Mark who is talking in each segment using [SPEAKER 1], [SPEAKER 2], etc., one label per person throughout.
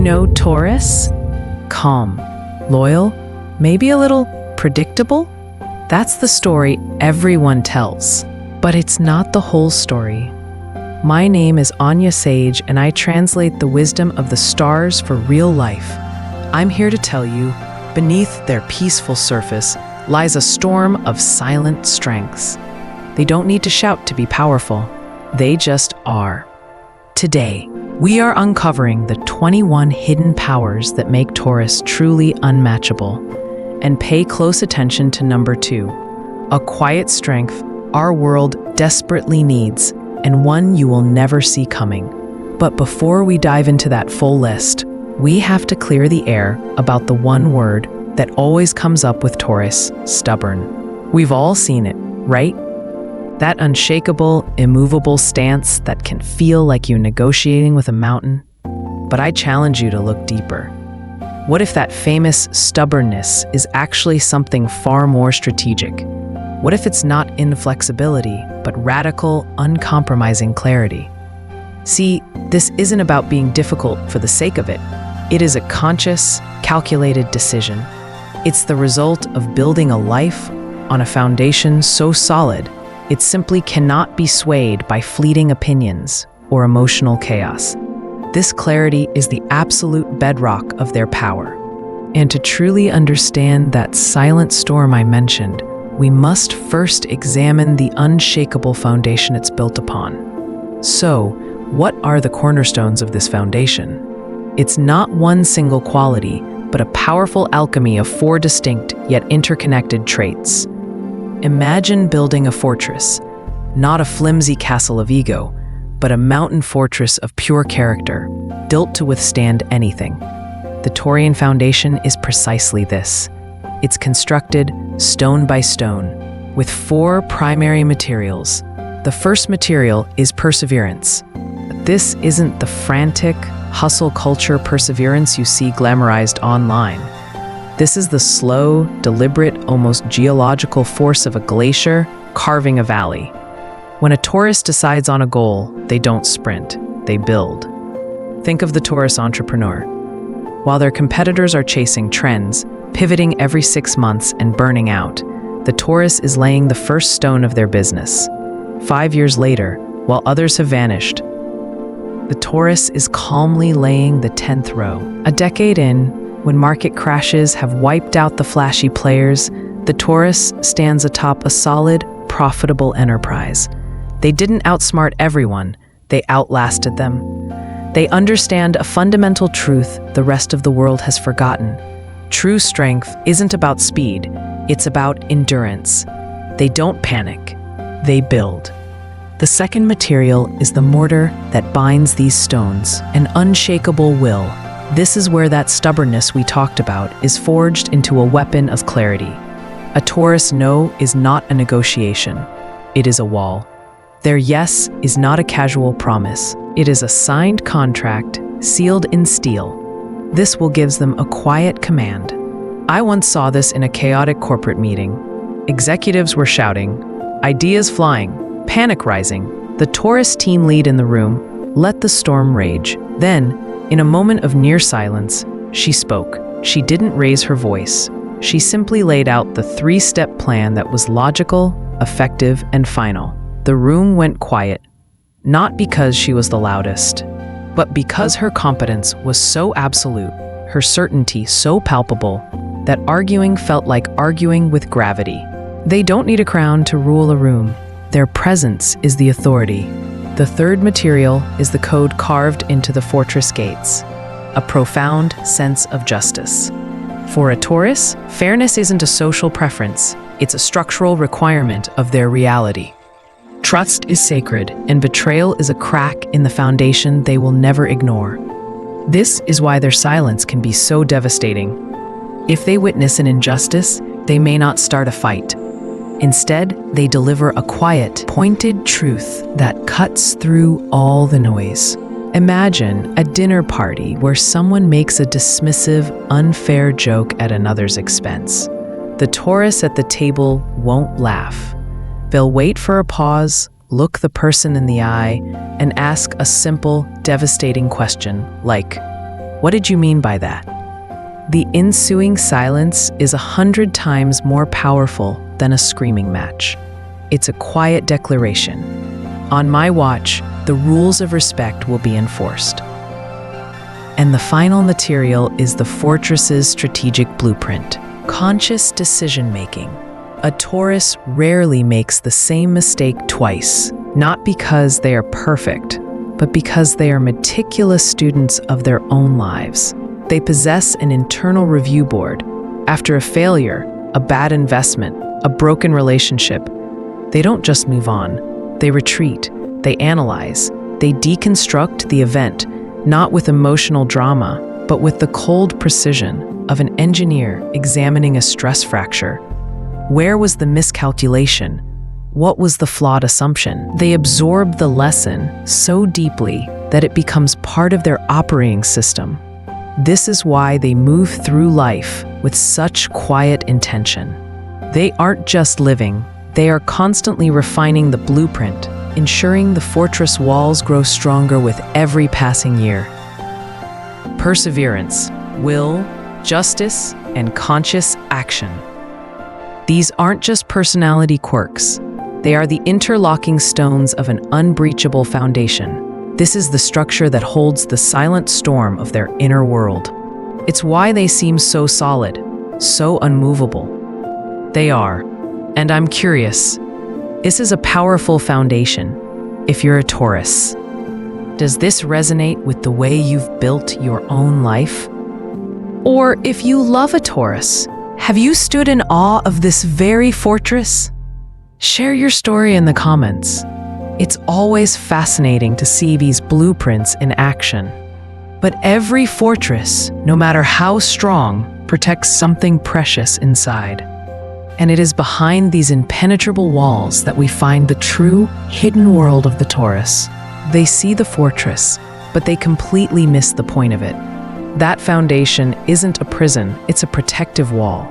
[SPEAKER 1] know Taurus? Calm, loyal, maybe a little predictable? That's the story everyone tells, but it's not the whole story. My name is Anya Sage, and I translate the wisdom of the stars for real life. I'm here to tell you, beneath their peaceful surface lies a storm of silent strengths. They don't need to shout to be powerful. They just are. Today, we are uncovering the 21 hidden powers that make Taurus truly unmatchable. And pay close attention to number 2, a quiet strength our world desperately needs, and one you will never see coming. But before we dive into that full list, we have to clear the air about the one word that always comes up with Taurus: stubborn. We've all seen it, right? That unshakable, immovable stance that can feel like you're negotiating with a mountain. But I challenge you to look deeper. What if that famous stubbornness is actually something far more strategic? What if it's not inflexibility, but radical, uncompromising clarity? See, this isn't about being difficult for the sake of it. It is a conscious, calculated decision. It's the result of building a life on a foundation so solid, it simply cannot be swayed by fleeting opinions or emotional chaos. This clarity is the absolute bedrock of their power. And to truly understand that silent storm I mentioned, we must first examine the unshakable foundation it's built upon. So, what are the cornerstones of this foundation? It's not one single quality, but a powerful alchemy of 4 distinct yet interconnected traits. Imagine building a fortress, not a flimsy castle of ego, but a mountain fortress of pure character, built to withstand anything. The Taurian foundation is precisely this. It's constructed stone by stone, with 4 primary materials. The first material is perseverance. This isn't the frantic, hustle culture perseverance you see glamorized online. This is the slow, deliberate, almost geological force of a glacier carving a valley. When a Taurus decides on a goal, they don't sprint, they build. Think of the Taurus entrepreneur. While their competitors are chasing trends, pivoting every 6 months and burning out, the Taurus is laying the first stone of their business. 5 years later, while others have vanished, the Taurus is calmly laying the 10th row. A decade in, when market crashes have wiped out the flashy players, the Taurus stands atop a solid, profitable enterprise. They didn't outsmart everyone, they outlasted them. They understand a fundamental truth the rest of the world has forgotten. True strength isn't about speed, it's about endurance. They don't panic, they build. The second material is the mortar that binds these stones, an unshakable will. This is where that stubbornness we talked about is forged into a weapon of clarity. A Taurus no is not a negotiation, it is a wall. Their yes is not a casual promise, it is a signed contract, sealed in steel. This will give them a quiet command. I once saw this in a chaotic corporate meeting. Executives were shouting, ideas flying, panic rising. The Taurus team lead in the room let the storm rage. Then, in a moment of near silence, she spoke. She didn't raise her voice. She simply laid out the 3-step plan that was logical, effective, and final. The room went quiet, not because she was the loudest, but because her competence was so absolute, her certainty so palpable, that arguing felt like arguing with gravity. They don't need a crown to rule a room. Their presence is the authority. The third material is the code carved into the fortress gates, a profound sense of justice. For a Taurus, fairness isn't a social preference, it's a structural requirement of their reality. Trust is sacred, and betrayal is a crack in the foundation they will never ignore. This is why their silence can be so devastating. If they witness an injustice, they may not start a fight. Instead, they deliver a quiet, pointed truth that cuts through all the noise. Imagine a dinner party where someone makes a dismissive, unfair joke at another's expense. The Taurus at the table won't laugh. They'll wait for a pause, look the person in the eye, and ask a simple, devastating question like, What did you mean by that? The ensuing silence is 100 times more powerful than a screaming match. It's a quiet declaration. On my watch, the rules of respect will be enforced. And the final material is the fortress's strategic blueprint. Conscious decision-making. A Taurus rarely makes the same mistake twice, not because they are perfect, but because they are meticulous students of their own lives. They possess an internal review board. After a failure, a bad investment, a broken relationship, they don't just move on. They retreat, they analyze, they deconstruct the event, not with emotional drama, but with the cold precision of an engineer examining a stress fracture. Where was the miscalculation? What was the flawed assumption? They absorb the lesson so deeply that it becomes part of their operating system. This is why they move through life with such quiet intention. They aren't just living, they are constantly refining the blueprint, ensuring the fortress walls grow stronger with every passing year. Perseverance, will, justice, and conscious action. These aren't just personality quirks. They are the interlocking stones of an unbreachable foundation. This is the structure that holds the silent storm of their inner world. It's why they seem so solid, so unmovable. They are. And I'm curious, this is a powerful foundation. If you're a Taurus, does this resonate with the way you've built your own life? Or if you love a Taurus, have you stood in awe of this very fortress? Share your story in the comments. It's always fascinating to see these blueprints in action. But every fortress, no matter how strong, protects something precious inside. And it is behind these impenetrable walls that we find the true, hidden world of the Taurus. They see the fortress, but they completely miss the point of it. That foundation isn't a prison, it's a protective wall.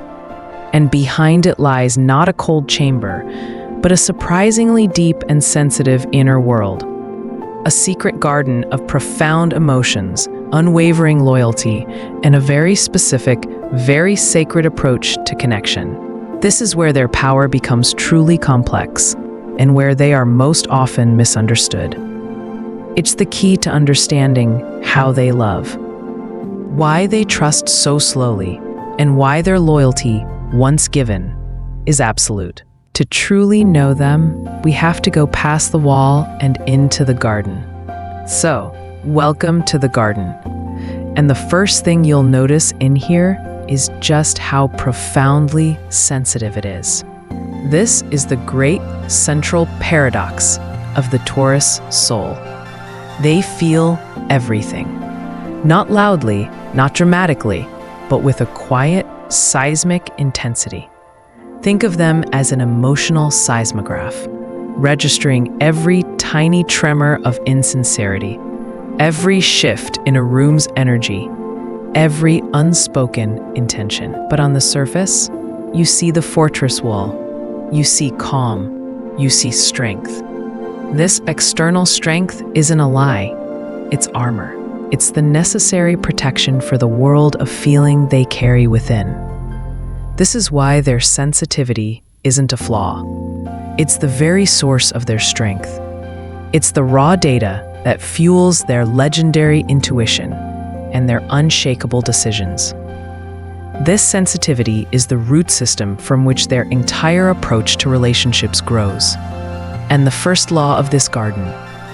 [SPEAKER 1] And behind it lies not a cold chamber, but a surprisingly deep and sensitive inner world. A secret garden of profound emotions, unwavering loyalty, and a very specific, very sacred approach to connection. This is where their power becomes truly complex, and where they are most often misunderstood. It's the key to understanding how they love, why they trust so slowly, and why their loyalty, once given, is absolute. To truly know them, we have to go past the wall and into the garden. So, welcome to the garden. And the first thing you'll notice in here is just how profoundly sensitive it is. This is the great central paradox of the Taurus soul. They feel everything. Not loudly, not dramatically, but with a quiet, seismic intensity. Think of them as an emotional seismograph, registering every tiny tremor of insincerity, every shift in a room's energy, every unspoken intention. But on the surface, you see the fortress wall, you see calm, you see strength. This external strength isn't a lie, it's armor. It's the necessary protection for the world of feeling they carry within. This is why their sensitivity isn't a flaw. It's the very source of their strength. It's the raw data that fuels their legendary intuition and their unshakable decisions. This sensitivity is the root system from which their entire approach to relationships grows. And the first law of this garden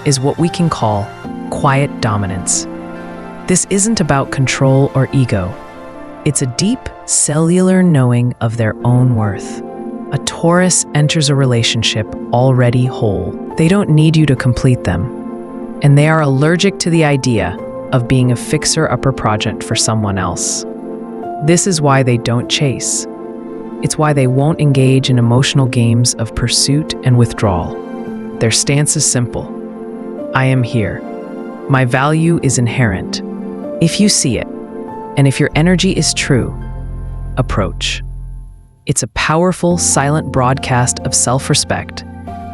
[SPEAKER 1] is what we can call quiet dominance. This isn't about control or ego. It's a deep, cellular knowing of their own worth. A Taurus enters a relationship already whole. They don't need you to complete them. And they are allergic to the idea of being a fixer-upper project for someone else. This is why they don't chase. It's why they won't engage in emotional games of pursuit and withdrawal. Their stance is simple. I am here. My value is inherent. If you see it, and if your energy is true, approach. It's a powerful, silent broadcast of self-respect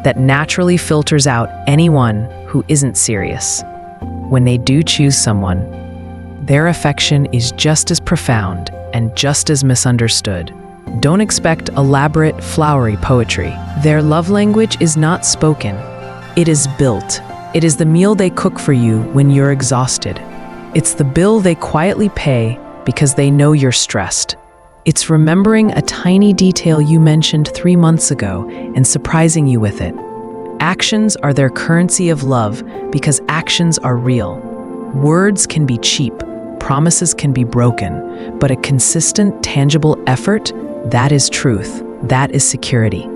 [SPEAKER 1] that naturally filters out anyone who isn't serious. When they do choose someone, their affection is just as profound and just as misunderstood. Don't expect elaborate, flowery poetry. Their love language is not spoken. It is built. It is the meal they cook for you when you're exhausted. It's the bill they quietly pay because they know you're stressed. It's remembering a tiny detail you mentioned 3 months ago and surprising you with it. Actions are their currency of love because actions are real. Words can be cheap, promises can be broken, but a consistent, tangible effort, that is truth, that is security.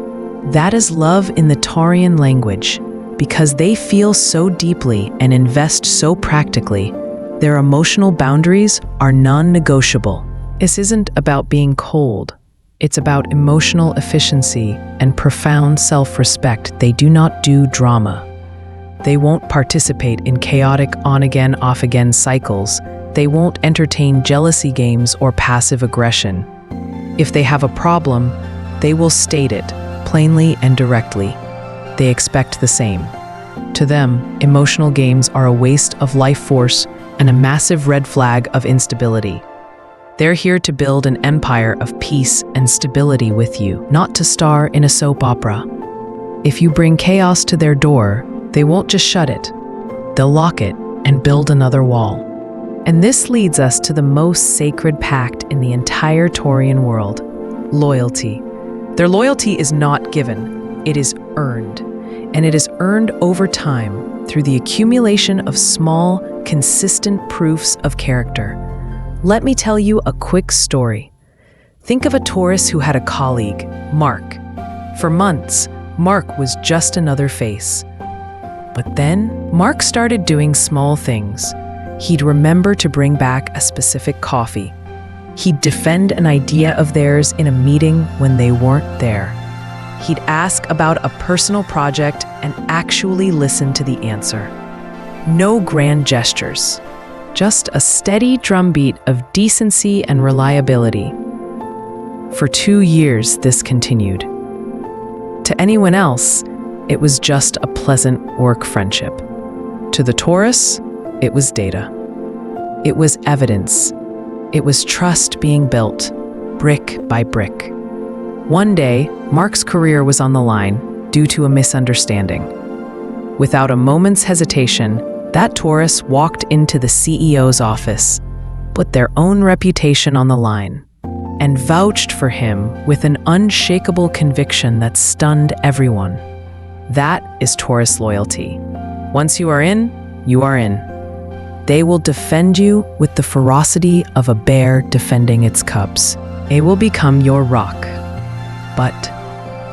[SPEAKER 1] That is love in the Taurian language. Because they feel so deeply and invest so practically, their emotional boundaries are non-negotiable. This isn't about being cold. It's about emotional efficiency and profound self-respect. They do not do drama. They won't participate in chaotic on-again, off-again cycles. They won't entertain jealousy games or passive aggression. If they have a problem, they will state it, plainly and directly. They expect the same. To them, emotional games are a waste of life force and a massive red flag of instability. They're here to build an empire of peace and stability with you, not to star in a soap opera. If you bring chaos to their door, they won't just shut it. They'll lock it and build another wall. And this leads us to the most sacred pact in the entire Taurian world: loyalty. Their loyalty is not given, it is earned. And it is earned over time through the accumulation of small, consistent proofs of character. Let me tell you a quick story. Think of a Taurus who had a colleague, Mark. For months, Mark was just another face. But then, Mark started doing small things. He'd remember to bring back a specific coffee. He'd defend an idea of theirs in a meeting when they weren't there. He'd ask about a personal project and actually listen to the answer. No grand gestures, just a steady drumbeat of decency and reliability. For 2 years, this continued. To anyone else, it was just a pleasant work friendship. To the Taurus, it was data. It was evidence. It was trust being built, brick by brick. One day, Mark's career was on the line due to a misunderstanding. Without a moment's hesitation, that Taurus walked into the CEO's office, put their own reputation on the line, and vouched for him with an unshakable conviction that stunned everyone. That is Taurus loyalty. Once you are in, you are in. They will defend you with the ferocity of a bear defending its cubs. They will become your rock. But,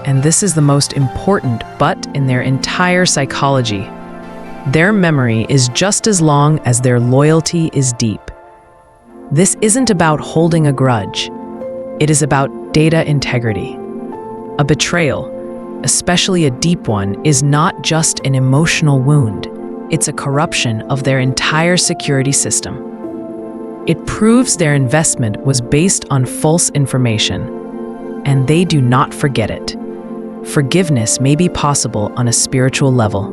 [SPEAKER 1] and this is the most important but in their entire psychology, their memory is just as long as their loyalty is deep. This isn't about holding a grudge. It is about data integrity. A betrayal, especially a deep one, is not just an emotional wound. It's a corruption of their entire security system. It proves their investment was based on false information, and they do not forget it. Forgiveness may be possible on a spiritual level,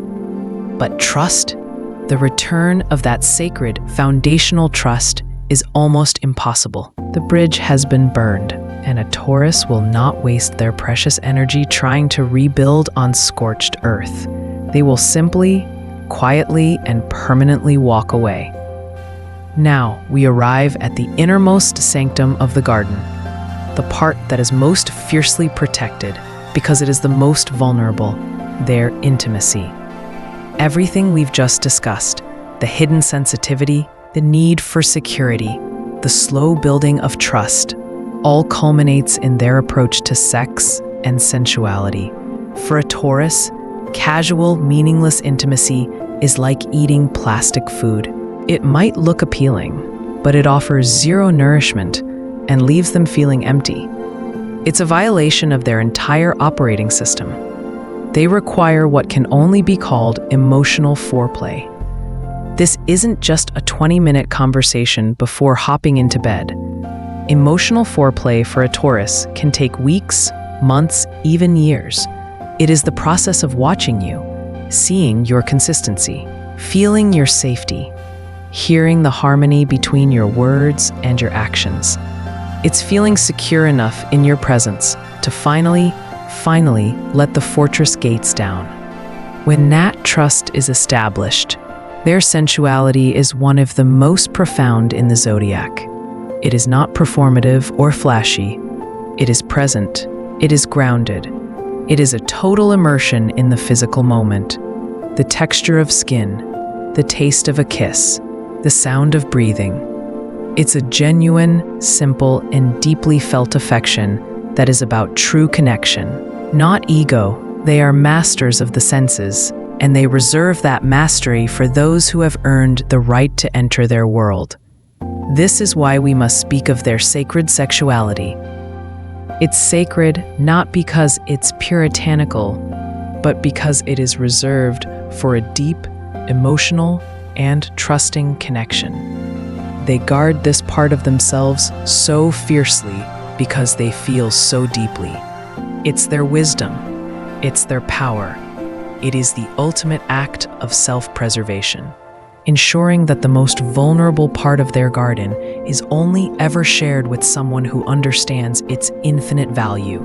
[SPEAKER 1] but trust, the return of that sacred, foundational trust, is almost impossible. The bridge has been burned, and a Taurus will not waste their precious energy trying to rebuild on scorched earth. They will simply, quietly, and permanently walk away. Now we arrive at the innermost sanctum of the garden, the part that is most fiercely protected because it is the most vulnerable, their intimacy. Everything we've just discussed, the hidden sensitivity, the need for security, the slow building of trust, all culminates in their approach to sex and sensuality. For a Taurus, casual, meaningless intimacy is like eating plastic food. It might look appealing, but it offers zero nourishment and leaves them feeling empty. It's a violation of their entire operating system. They require what can only be called emotional foreplay. This isn't just a 20-minute conversation before hopping into bed. Emotional foreplay for a Taurus can take weeks, months, even years. It is the process of watching you, seeing your consistency, feeling your safety, hearing the harmony between your words and your actions. It's feeling secure enough in your presence to finally let the fortress gates down. When that trust is established, their sensuality is one of the most profound in the zodiac. It is not performative or flashy. It is present. It is grounded. It is a total immersion in the physical moment. The texture of skin, the taste of a kiss, the sound of breathing. It's a genuine, simple, and deeply felt affection that is about true connection, not ego. They are masters of the senses, and they reserve that mastery for those who have earned the right to enter their world. This is why we must speak of their sacred sexuality. It's sacred not because it's puritanical, but because it is reserved for a deep, emotional, and trusting connection. They guard this part of themselves so fiercely because they feel so deeply. It's their wisdom. It's their power. It is the ultimate act of self-preservation, ensuring that the most vulnerable part of their garden is only ever shared with someone who understands its infinite value.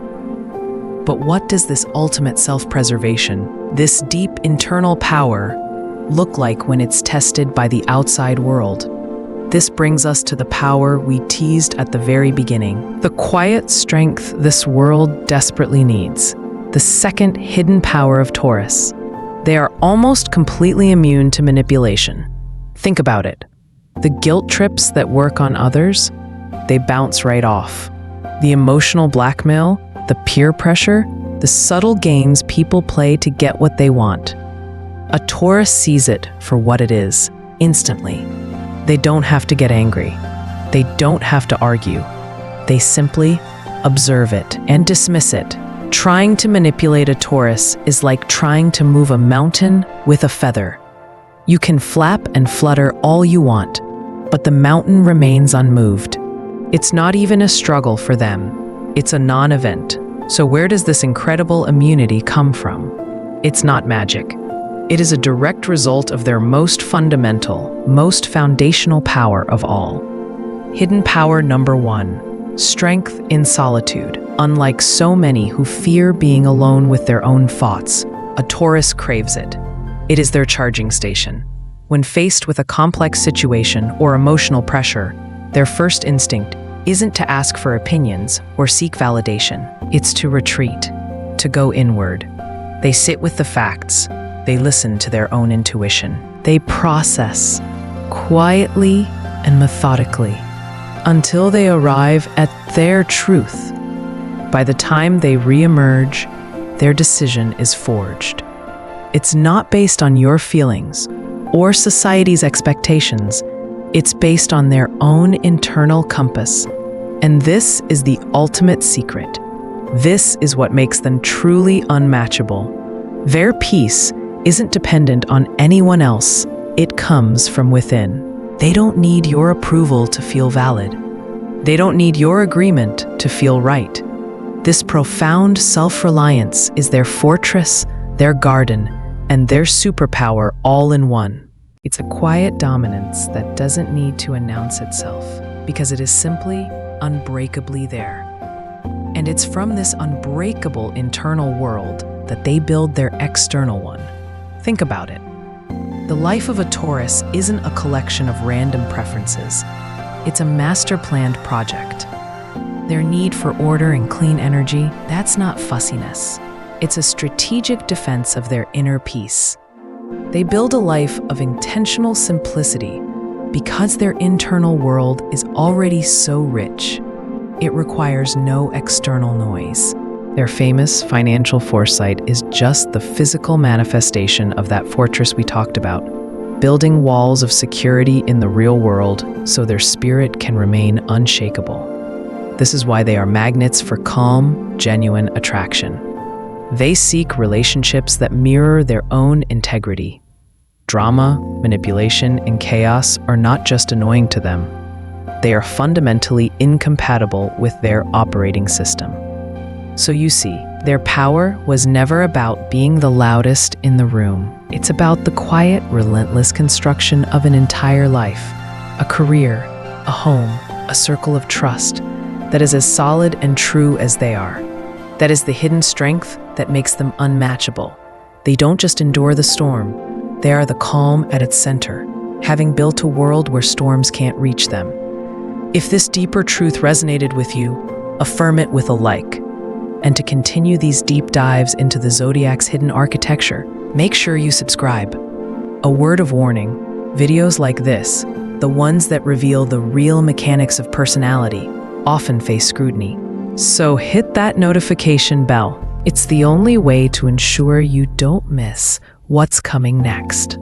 [SPEAKER 1] But what does this ultimate self-preservation, this deep internal power, look like when it's tested by the outside world? This brings us to the power we teased at the very beginning, the quiet strength this world desperately needs, the second hidden power of Taurus. They are almost completely immune to manipulation. Think about it. The guilt trips that work on others, they bounce right off. The emotional blackmail, the peer pressure, the subtle games people play to get what they want. A Taurus sees it for what it is, instantly. They don't have to get angry. They don't have to argue. They simply observe it and dismiss it. Trying to manipulate a Taurus is like trying to move a mountain with a feather. You can flap and flutter all you want, but the mountain remains unmoved. It's not even a struggle for them. It's a non-event. So where does this incredible immunity come from? It's not magic. It is a direct result of their most fundamental, most foundational power of all. Hidden power number 1, strength in solitude. Unlike so many who fear being alone with their own thoughts, a Taurus craves it. It is their charging station. When faced with a complex situation or emotional pressure, their first instinct isn't to ask for opinions or seek validation. It's to retreat, to go inward. They sit with the facts. They listen to their own intuition. They process quietly and methodically until they arrive at their truth. By the time they re-emerge, their decision is forged. It's not based on your feelings or society's expectations. It's based on their own internal compass. And this is the ultimate secret. This is what makes them truly unmatchable. Their peace isn't dependent on anyone else. It comes from within. They don't need your approval to feel valid. They don't need your agreement to feel right. This profound self-reliance is their fortress, their garden, and their superpower all in one. It's a quiet dominance that doesn't need to announce itself because it is simply unbreakably there. And it's from this unbreakable internal world that they build their external one. Think about it. The life of a Taurus isn't a collection of random preferences. It's a master-planned project. Their need for order and clean energy, that's not fussiness. It's a strategic defense of their inner peace. They build a life of intentional simplicity because their internal world is already so rich. It requires no external noise. Their famous financial foresight is just the physical manifestation of that fortress we talked about, building walls of security in the real world so their spirit can remain unshakable. This is why they are magnets for calm, genuine attraction. They seek relationships that mirror their own integrity. Drama, manipulation, and chaos are not just annoying to them. They are fundamentally incompatible with their operating system. So you see, their power was never about being the loudest in the room. It's about the quiet, relentless construction of an entire life, a career, a home, a circle of trust that is as solid and true as they are. That is the hidden strength that makes them unmatchable. They don't just endure the storm, they are the calm at its center, having built a world where storms can't reach them. If this deeper truth resonated with you, affirm it with a like. And to continue these deep dives into the zodiac's hidden architecture, make sure you subscribe. A word of warning, videos like this, the ones that reveal the real mechanics of personality, often face scrutiny. So hit that notification bell. It's the only way to ensure you don't miss what's coming next.